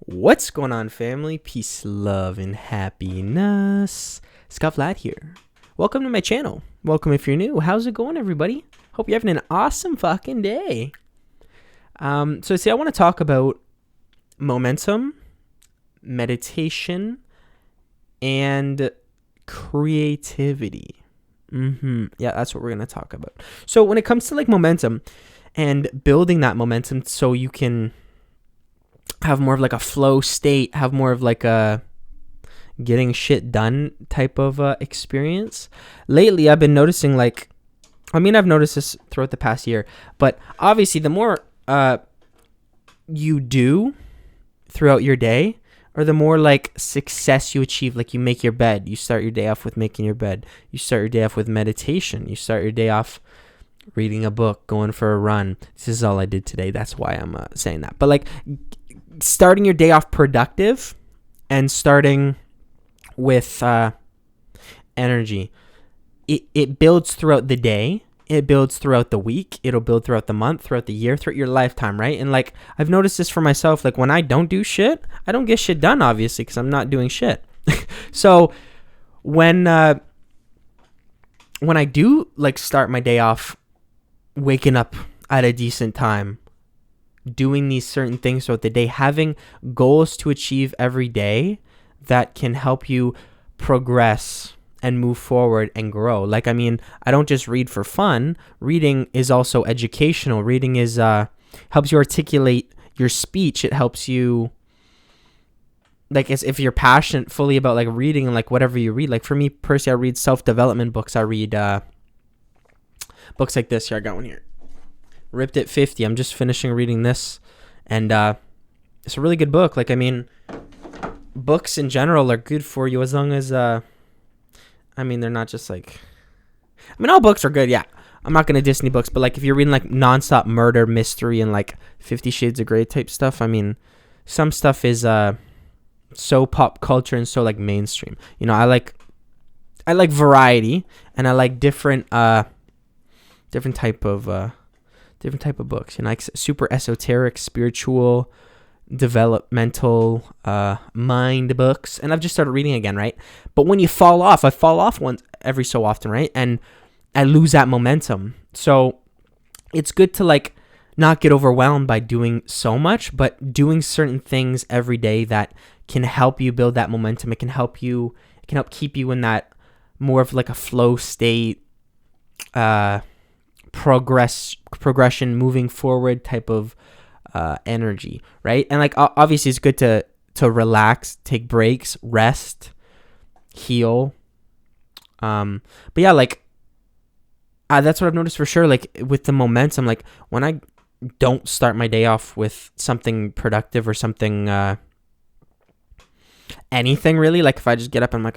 What's going on, family? Peace, love, and happiness. Scott Flat here. Welcome to my channel. Welcome if you're new. How's it going, everybody? Hope you're having an awesome fucking day. I want to talk about momentum, meditation, and creativity. Yeah, that's what we're going to talk about. So when it comes to momentum and building that momentum so you can have more of a flow state, have more of a getting shit done type of experience. Lately, I've been noticing I've noticed this throughout the past year, but obviously the more you do throughout your day, or the more success you achieve. You make your bed, you start your day off with making your bed, you start your day off with meditation, you start your day off reading a book, going for a run. This is all I did today, that's why I'm saying that. But starting your day off productive and starting with energy, it builds throughout the day, it builds throughout the week, it'll build throughout the month, throughout the year, throughout your lifetime, right? And I've noticed this for myself. When I don't do shit, I don't get shit done, obviously, because I'm not doing shit. So when I do start my day off waking up at a decent time, doing these certain things throughout the day, having goals to achieve every day that can help you progress and move forward and grow. I don't just read for fun. Reading is also educational. Reading is helps you articulate your speech. It helps you if you're passionate fully about reading and whatever you read. For me personally, I read self-development books. I read books like this here. I got one here. Ripped at 50. I'm just finishing reading this, and it's a really good book. Books in general are good for you as long as they're not just all books are good. Yeah, I'm not gonna diss any books, but if you're reading nonstop murder mystery and 50 Shades of Grey type stuff, some stuff is so pop culture and so mainstream. I like variety, and I like different type of books, super esoteric, spiritual, developmental, mind books. And I've just started reading again, right? But when you fall off, I fall off once every so often, right? And I lose that momentum. So it's good to not get overwhelmed by doing so much, but doing certain things every day that can help you build that momentum. It can help keep you in that more of a flow state, progression, moving forward type of energy, right? And obviously it's good to relax, take breaks, rest, heal. But yeah, that's what I've noticed for sure. With the momentum, when I don't start my day off with something productive or something, anything really, if I just get up and I'm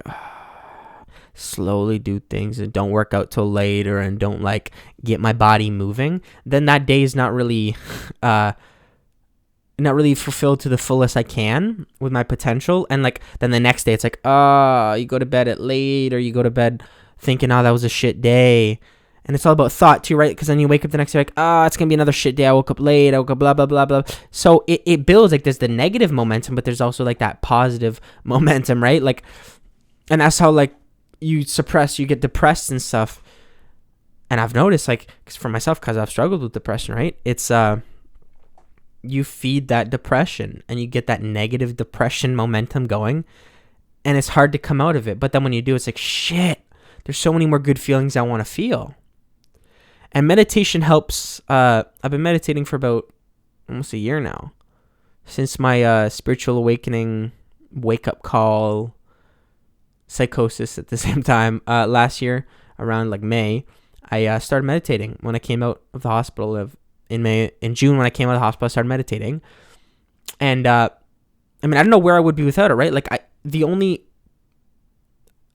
slowly do things and don't work out till later and don't get my body moving, then that day is not really fulfilled to the fullest I can with my potential. And then the next day it's you go to bed at late, or you go to bed thinking, that was a shit day. And it's all about thought too, right? Because then you wake up the next day it's gonna be another shit day, I woke up late, I woke up blah blah blah blah. So it builds there's the negative momentum, but there's also that positive momentum, right? And that's how you get depressed and stuff. And I've noticed cause for myself, because I've struggled with depression, right? It's you feed that depression and you get that negative depression momentum going, and it's hard to come out of it. But then when you do, it's shit, there's so many more good feelings I want to feel. And meditation helps. I've been meditating for about almost a year now, since my spiritual awakening, wake up call, psychosis at the same time. Last year around May, I started meditating. When I came out of the hospital in June, when I came out of the hospital, I started meditating. And I don't know where I would be without it, right? The only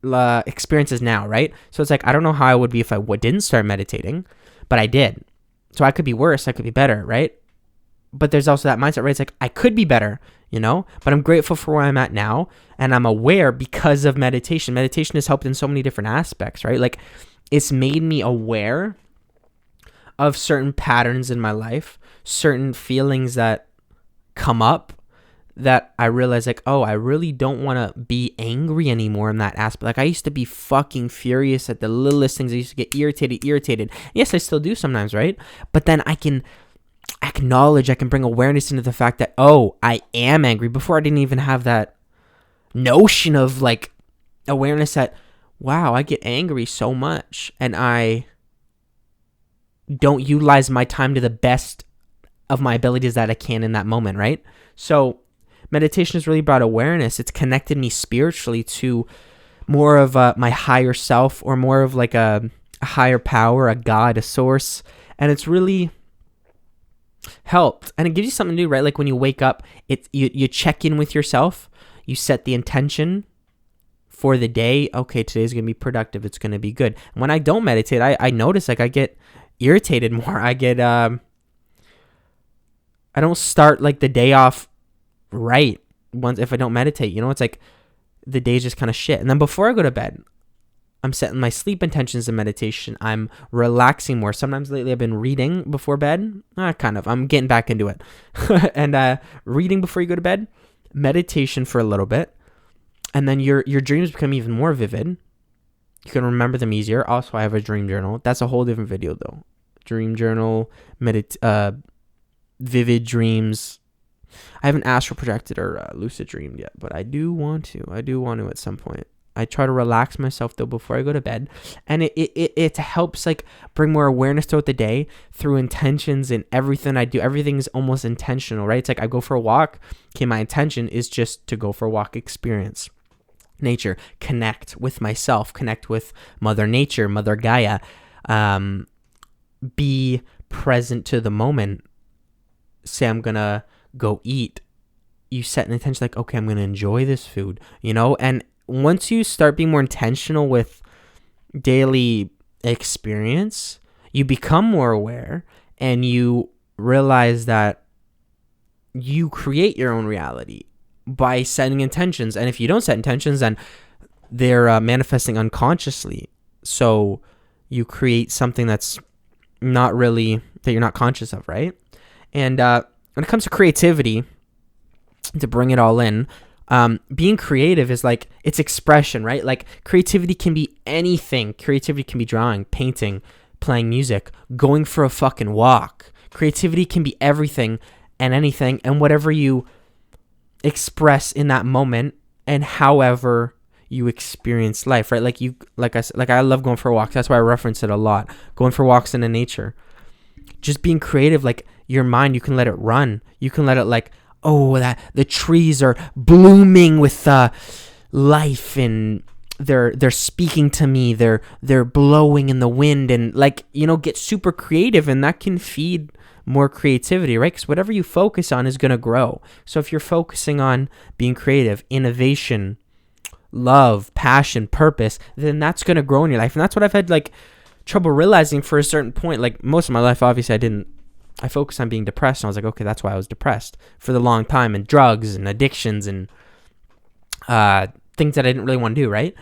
experience is now, right? So it's I don't know how I would be if I didn't start meditating, but I did. So I could be worse, I could be better, right? But there's also that mindset, right? It's I could be better, but I'm grateful for where I'm at now, and I'm aware because of meditation. Meditation has helped in so many different aspects, right? It's made me aware of certain patterns in my life, certain feelings that come up that I realized, like, oh, I really don't want to be angry anymore in that aspect. Like, I used to be fucking furious at the littlest things. I used to get irritated. Yes, I still do sometimes, right? But then I can acknowledge, I can bring awareness into the fact that, oh, I am angry. Before, I didn't even have that notion of, like, awareness that, wow, I get angry so much, and I don't utilize my time to the best of my abilities that I can in that moment, right? So meditation has really brought awareness. It's connected me spiritually to more of my higher self, or more of like a higher power, a God, a source. And it's really helped. And it gives you something to do, right? Like when you wake up, you check in with yourself. You set the intention for the day. Okay, today's going to be productive. It's going to be good. And when I don't meditate, I notice like I get irritated more. I don't start like the day off right once if I don't meditate. It's like the day's just kind of shit. And then before I go to bed, I'm setting my sleep intentions in meditation. I'm relaxing more. Sometimes lately I've been reading before bed. I'm getting back into it. And reading before you go to bed, meditation for a little bit, and then your dreams become even more vivid. You can remember them easier. Also, I have a dream journal. That's a whole different video though. Dream journal, vivid dreams. I haven't astral projected or lucid dreamed yet, but I do want to. At some point. I try to relax myself though before I go to bed, and it helps like bring more awareness throughout the day through intentions and everything I do. Everything's almost intentional, right? It's like I go for a walk. Okay, my intention is just to go for a walk, experience nature, connect with myself, connect with Mother Nature, Mother Gaia, be present to the moment. Say I'm gonna go eat. You set an intention like, okay, I'm gonna enjoy this food, and once you start being more intentional with daily experience, you become more aware, and you realize that you create your own reality by setting intentions. And if you don't set intentions, then they're manifesting unconsciously. So you create something that's not really, that you're not conscious of, right? And when it comes to creativity, to bring it all in, being creative is like, it's expression, right? Like creativity can be anything. Creativity can be drawing, painting, playing music, going for a fucking walk. Creativity can be everything and anything, and whatever you express in that moment, and however you experience life, right? I love going for walks. That's why I reference it a lot. Going for walks in the nature, just being creative. Like your mind, you can let it run. You can let it like, oh, that the trees are blooming with life, and they're speaking to me. They're blowing in the wind, and get super creative, and that can feed more creativity, right? Because whatever you focus on is gonna grow. So if you're focusing on being creative, innovation, love, passion, purpose, then that's gonna grow in your life. And that's what I've had like trouble realizing for a certain point. Like most of my life, obviously, I focused on being depressed, and I was like, okay, that's why I was depressed for the long time, and drugs and addictions and things that I didn't really want to do, right?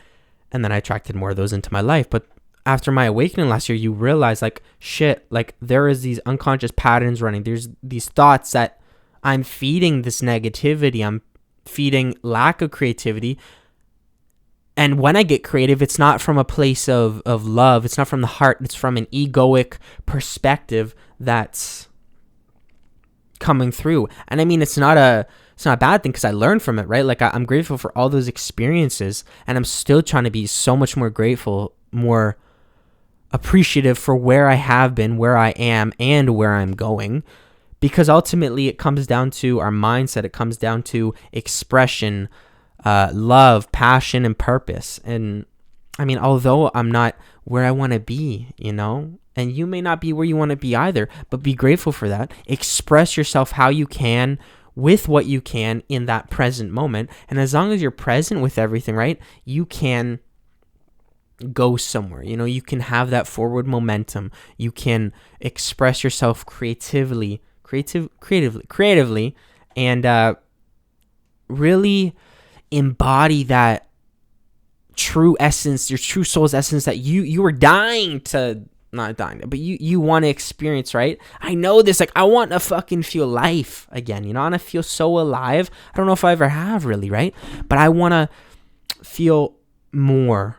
And then I attracted more of those into my life. But after my awakening last year, you realize like, shit, like there is these unconscious patterns running. There's these thoughts that I'm feeding this negativity. I'm feeding lack of creativity. And when I get creative, it's not from a place of love. It's not from the heart. It's from an egoic perspective that's coming through. And I mean, it's not a bad thing, because I learned from it, right? Like I'm grateful for all those experiences, and I'm still trying to be so much more grateful, more appreciative for where I have been, where I am, and where I'm going. Because ultimately it comes down to our mindset. It comes down to expression, love, passion, and purpose. And I mean, although I'm not where I want to be, and you may not be where you want to be either, but be grateful for that. Express yourself how you can, with what you can in that present moment. And as long as you're present with everything, right, you can go somewhere. You can have that forward momentum. You can express yourself creatively, and really embody that true essence, your true soul's essence that you were dying to not dying, but you want to experience, right? I know this, like, I want to fucking feel life again, you know, I want to feel so alive. I don't know if I ever have really, right? But I want to feel more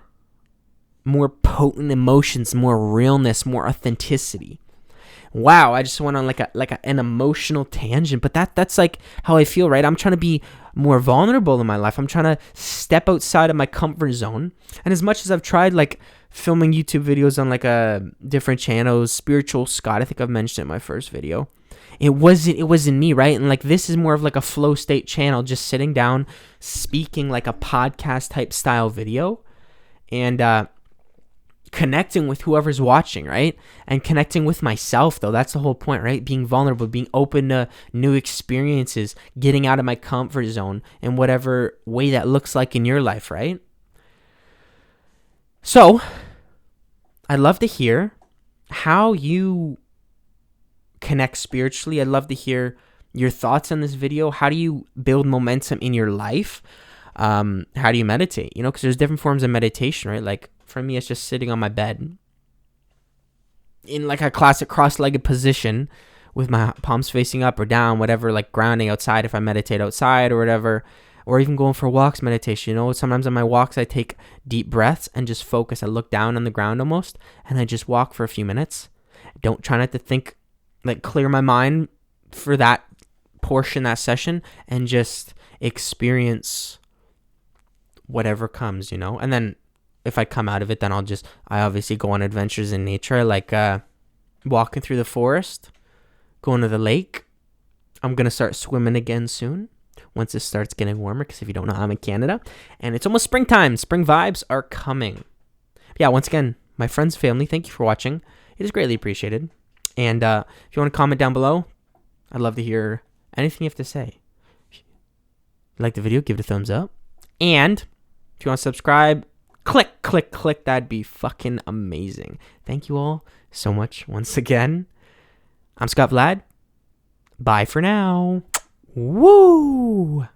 potent emotions, more realness, more authenticity. Wow, I just went on an emotional tangent, but that's like how I feel, right? I'm trying to be more vulnerable in my life. I'm trying to step outside of my comfort zone. And as much as I've tried like filming YouTube videos on like a different channels, Spiritual Scott, I think I've mentioned it in my first video. It wasn't me, right? And like this is more of like a flow state channel, just sitting down, speaking like a podcast type style video, and connecting with whoever's watching, right? And connecting with myself, though. That's the whole point, right? Being vulnerable, being open to new experiences, getting out of my comfort zone in whatever way that looks like in your life, right? So, I'd love to hear how you connect spiritually. I'd love to hear your thoughts on this video. How do you build momentum in your life? How do you meditate? You know, because there's different forms of meditation, right? Like, for me, it's just sitting on my bed in like a classic cross-legged position with my palms facing up or down, whatever, like grounding outside if I meditate outside or whatever, or even going for walks meditation. You know, sometimes on my walks, I take deep breaths and just focus. I look down on the ground almost, and I just walk for a few minutes. Don't try not to think, like clear my mind for that portion, that session, and just experience whatever comes, you know, and then if I come out of it, then I obviously go on adventures in nature, like walking through the forest, going to the lake. I'm going to start swimming again soon once it starts getting warmer, because if you don't know, I'm in Canada, and it's almost springtime. Spring vibes are coming. Yeah, once again, my friends, family, thank you for watching. It is greatly appreciated. And if you want to comment down below, I'd love to hear anything you have to say. If you like the video, give it a thumbs up. And if you want to subscribe, click, that'd be fucking amazing. Thank you all so much once again. I'm Scott Vlad. Bye for now. Woo!